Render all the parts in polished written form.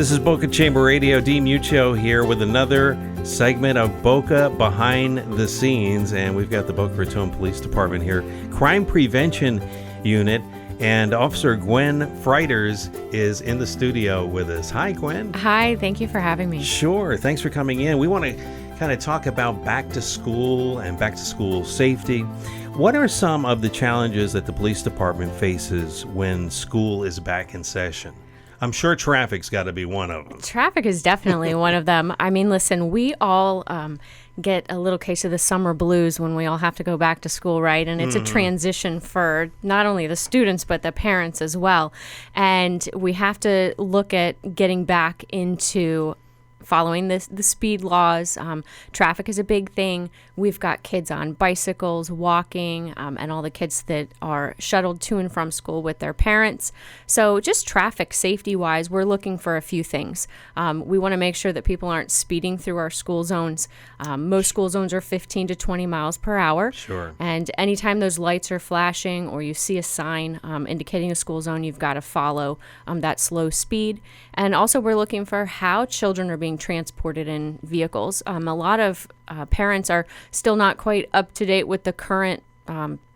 This is Boca Chamber Radio. D. Muccio here with another segment of Boca Behind the Scenes. And we've got the Boca Raton Police Department here, Crime Prevention Unit. And Officer Gwen Freiters is in the studio with us. Hi, Gwen. Hi, thank you for having me. Sure. Thanks for coming in. We want to kind of talk about back to school and back to school safety. What are some of the challenges that the police department faces when school is back in session? I'm sure traffic's got to be one of them. Traffic is definitely one of them. I mean, listen, we all get a little case of the summer blues when we all have to go back to school, right? And it's a transition for not only the students, but the parents as well. And we have to look at getting back into following the speed laws. Traffic is a big thing. We've got kids on bicycles, walking, and all the kids that are shuttled to and from school with their parents. So just traffic safety-wise, we're looking for a few things. We want to make sure that people aren't speeding through our school zones. Most school zones are 15 to 20 miles per hour. Sure. And anytime those lights are flashing or you see a sign indicating a school zone, you've got to follow that slow speed. And also we're looking for how children are being transported in vehicles. A lot of parents are still not quite up to date with the current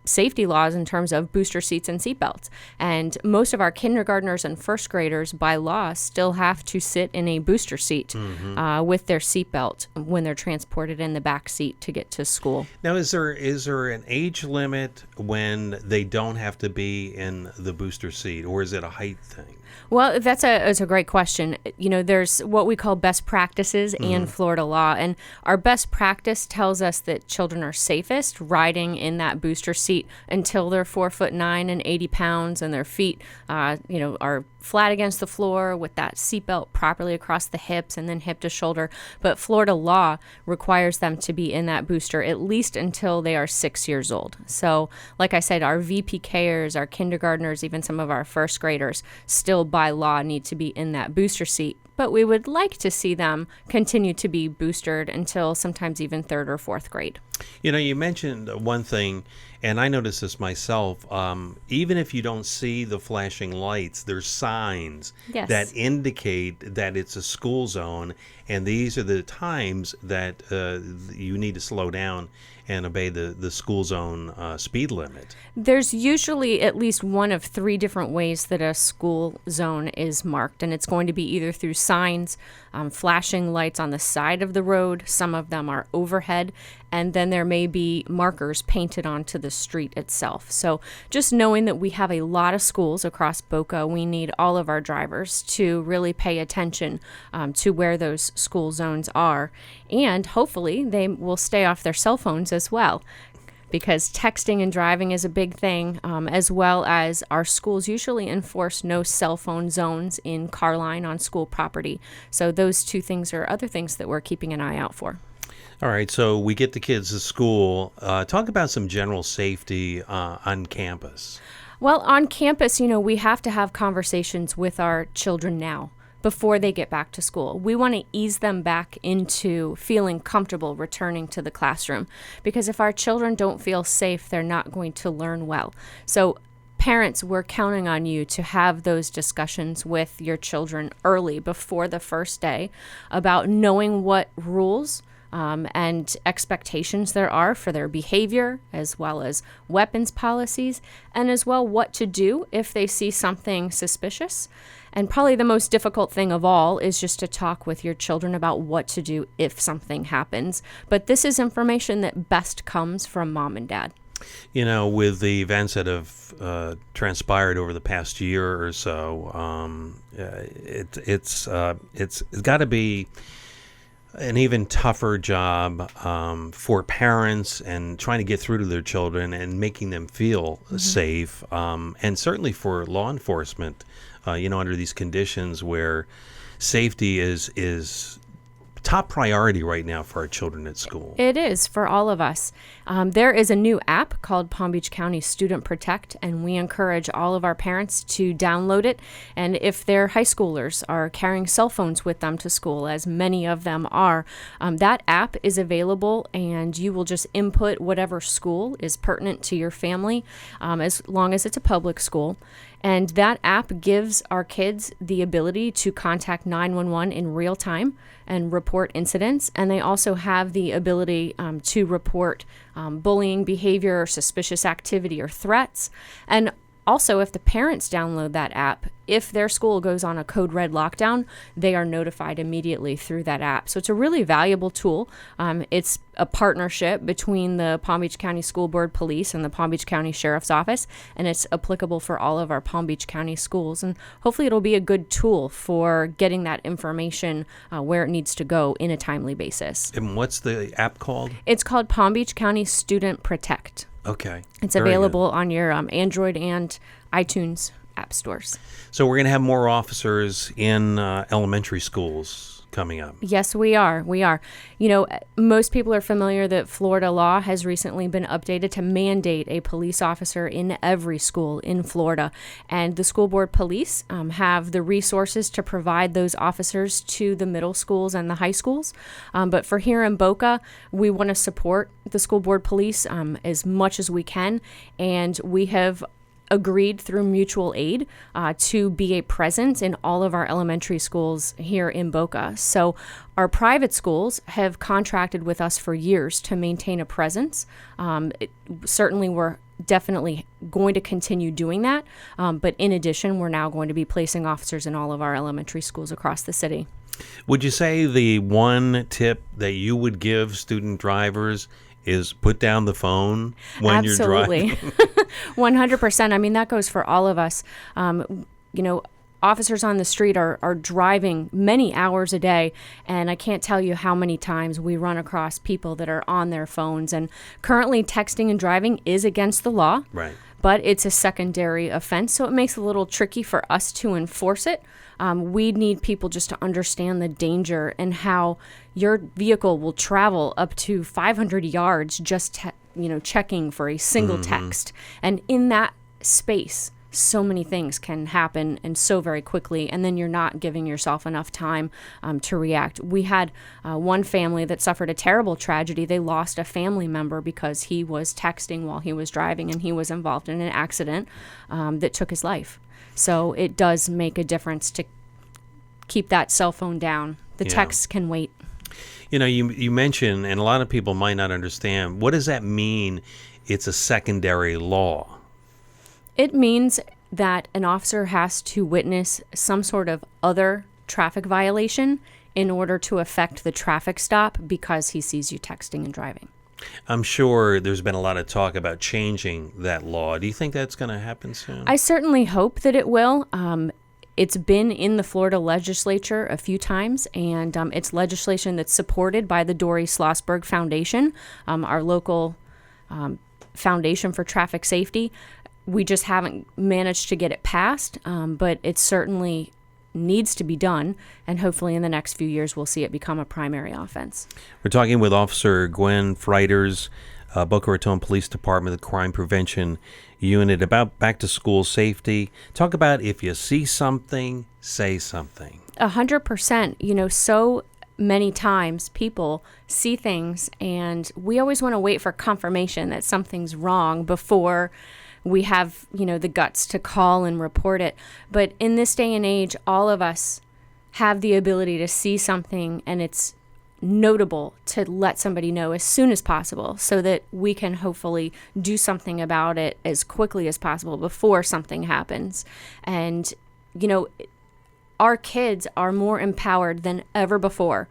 safety laws in terms of booster seats and seatbelts. And most of our kindergartners and first graders by law still have to sit in a booster seat with their seatbelt when they're transported in the back seat to get to school. Now, is there an age limit when they don't have to be in the booster seat, or is it a height thing? Well, that's a great question. You know, there's what we call best practices and Florida law. And our best practice tells us that children are safest riding in that booster seat until they're 4'9" and 80 pounds and their feet, are flat against the floor with that seatbelt properly across the hips and then hip to shoulder. But Florida law requires them to be in that booster at least until they are 6 years old. So like I said, our VPKers, our kindergartners, even some of our first graders still by law need to be in that booster seat. But we would like to see them continue to be boosted until sometimes even third or fourth grade. You know, you mentioned one thing, and I noticed this myself. Even if you don't see the flashing lights, there's signs that indicate that it's a school zone, and these are the times that you need to slow down and obey the school zone speed limit. There's usually at least one of three different ways that a school zone is marked, and it's going to be either through signs, flashing lights on the side of the road. Some of them are overhead, and then there may be markers painted onto the street itself. So just knowing that we have a lot of schools across Boca, we need all of our drivers to really pay attention to where those school zones are. And hopefully they will stay off their cell phones as well, because texting and driving is a big thing, as well as our schools usually enforce no cell phone zones in car line on school property. So those two things are other things that we're keeping an eye out for. All right, so we get the kids to school. Talk about some general safety on campus. Well, on campus, we have to have conversations with our children now before they get back to school. We want to ease them back into feeling comfortable returning to the classroom, because if our children don't feel safe, they're not going to learn well. So parents, we're counting on you to have those discussions with your children early before the first day about knowing what rules and expectations there are for their behavior, as well as weapons policies, and as well what to do if they see something suspicious. And probably the most difficult thing of all is just to talk with your children about what to do if something happens. But this is information that best comes from mom and dad. You know, with the events that have transpired over the past year or so, it's got to be an even tougher job for parents and trying to get through to their children and making them feel safe, and certainly for law enforcement, under these conditions where safety is top priority right now for our children at school. It is for all of us. There is a new app called Palm Beach County Student Protect, and we encourage all of our parents to download it. And if their high schoolers are carrying cell phones with them to school, as many of them are, that app is available, and you will just input whatever school is pertinent to your family, as long as it's a public school. And that app gives our kids the ability to contact 911 in real time and report incidents. And they also have the ability to report bullying behavior or suspicious activity or threats. And also, if the parents download that app, if their school goes on a code red lockdown, they are notified immediately through that app. So it's a really valuable tool. It's a partnership between the Palm Beach County School Board Police and the Palm Beach County Sheriff's Office, and it's applicable for all of our Palm Beach County schools. And hopefully it'll be a good tool for getting that information where it needs to go in a timely basis. And what's the app called? It's called Palm Beach County Student Protect. Okay. It's available on your Android and iTunes app stores. So we're going to have more officers in elementary schools coming up. Yes, we are. We are. You know, most people are familiar that Florida law has recently been updated to mandate a police officer in every school in Florida. And the school board police have the resources to provide those officers to the middle schools and the high schools. But for here in Boca, we want to support the school board police as much as we can. And we have agreed through mutual aid to be a presence in all of our elementary schools here in Boca. So our private schools have contracted with us for years to maintain a presence. Certainly we're definitely going to continue doing that. But in addition, we're now going to be placing officers in all of our elementary schools across the city. Would you say the one tip that you would give student drivers is put down the phone when you're driving? Absolutely. 100%. I mean, that goes for all of us. Officers on the street are driving many hours a day, and I can't tell you how many times we run across people that are on their phones. And currently, texting and driving is against the law, Right. but it's a secondary offense, so it makes it a little tricky for us to enforce it. We need people just to understand the danger and how your vehicle will travel up to 500 yards just checking for a single text. And in that space, so many things can happen and so very quickly, and then you're not giving yourself enough time to react. We had one family that suffered a terrible tragedy. They lost a family member because he was texting while he was driving, and he was involved in an accident that took his life. So it does make a difference to keep that cell phone down. The texts can wait. You know, you mentioned, and a lot of people might not understand, what does that mean? It's a secondary law. It means that an officer has to witness some sort of other traffic violation in order to effect the traffic stop because he sees you texting and driving. I'm sure there's been a lot of talk about changing that law. Do you think that's going to happen soon? I certainly hope that it will. It's been in the Florida legislature a few times, and it's legislation that's supported by the Dory Schlossberg Foundation, our local foundation for traffic safety. We just haven't managed to get it passed, but it certainly needs to be done, and hopefully in the next few years we'll see it become a primary offense. We're talking with Officer Gwen Freiters, Boca Raton Police Department, the Crime Prevention Unit, about back-to-school safety. Talk about if you see something, say something. 100%. You know, so many times people see things, and we always want to wait for confirmation that something's wrong before we have, the guts to call and report it. But in this day and age, all of us have the ability to see something, and it's notable to let somebody know as soon as possible so that we can hopefully do something about it as quickly as possible before something happens. And, our kids are more empowered than ever before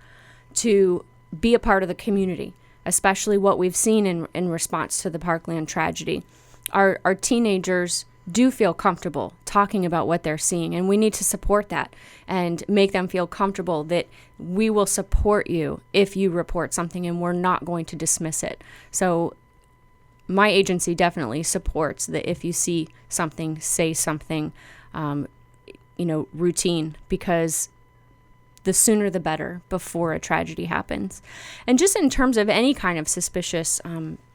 to be a part of the community, especially what we've seen in response to the Parkland tragedy. Our teenagers do feel comfortable talking about what they're seeing, and we need to support that and make them feel comfortable that we will support you if you report something, and we're not going to dismiss it. So my agency definitely supports that if you see something, say something, routine, because the sooner the better before a tragedy happens. And just in terms of any kind of suspicious,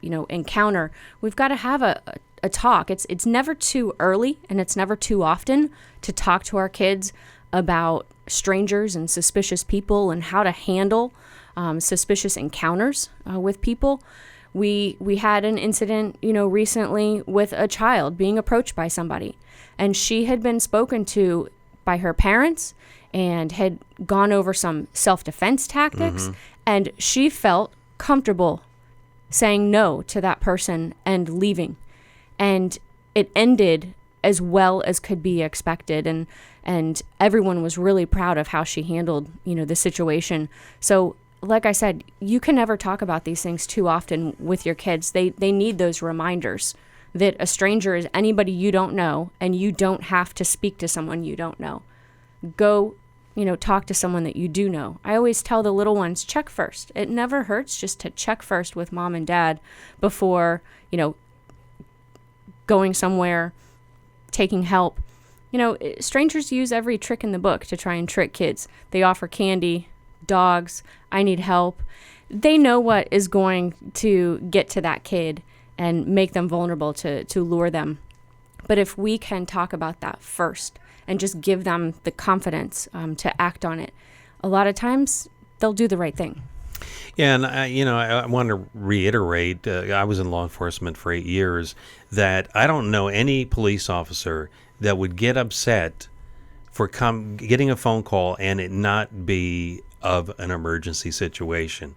encounter, we've got to have a talk. It's never too early, and it's never too often to talk to our kids about strangers and suspicious people and how to handle suspicious encounters with people. We had an incident, recently with a child being approached by somebody, and she had been spoken to by her parents and had gone over some self-defense tactics, and she felt comfortable saying no to that person and leaving. And it ended as well as could be expected, and everyone was really proud of how she handled, the situation. So like I said, you can never talk about these things too often with your kids. They need those reminders that a stranger is anybody you don't know, and you don't have to speak to someone you don't know. Go, talk to someone that you do know. I always tell the little ones, check first. It never hurts just to check first with mom and dad before, going somewhere, taking help. Strangers use every trick in the book to try and trick kids. They offer candy, dogs, I need help. They know what is going to get to that kid and make them vulnerable to lure them. But if we can talk about that first and just give them the confidence to act on it, a lot of times they'll do the right thing. Yeah, and I want to reiterate, I was in law enforcement for 8 years, that I don't know any police officer that would get upset for getting a phone call and it not be of an emergency situation.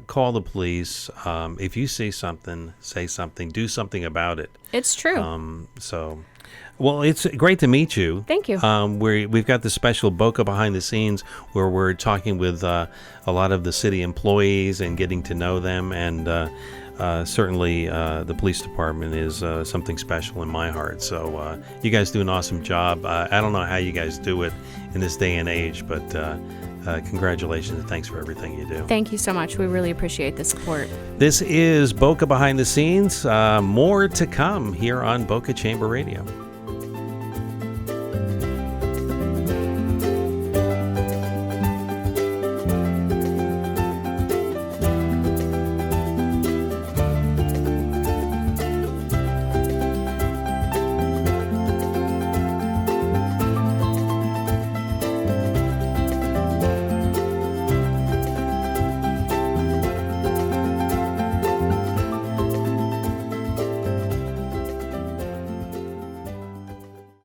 Call the police. If you see something, say something, do something about it. It's true. Well, it's great to meet you. Thank you. We've got this special Boca Behind the Scenes where we're talking with a lot of the city employees and getting to know them. And certainly the police department is something special in my heart. So you guys do an awesome job. I don't know how you guys do it in this day and age, but congratulations and thanks for everything you do. Thank you so much. We really appreciate the support. This is Boca Behind the Scenes. More to come here on Boca Chamber Radio.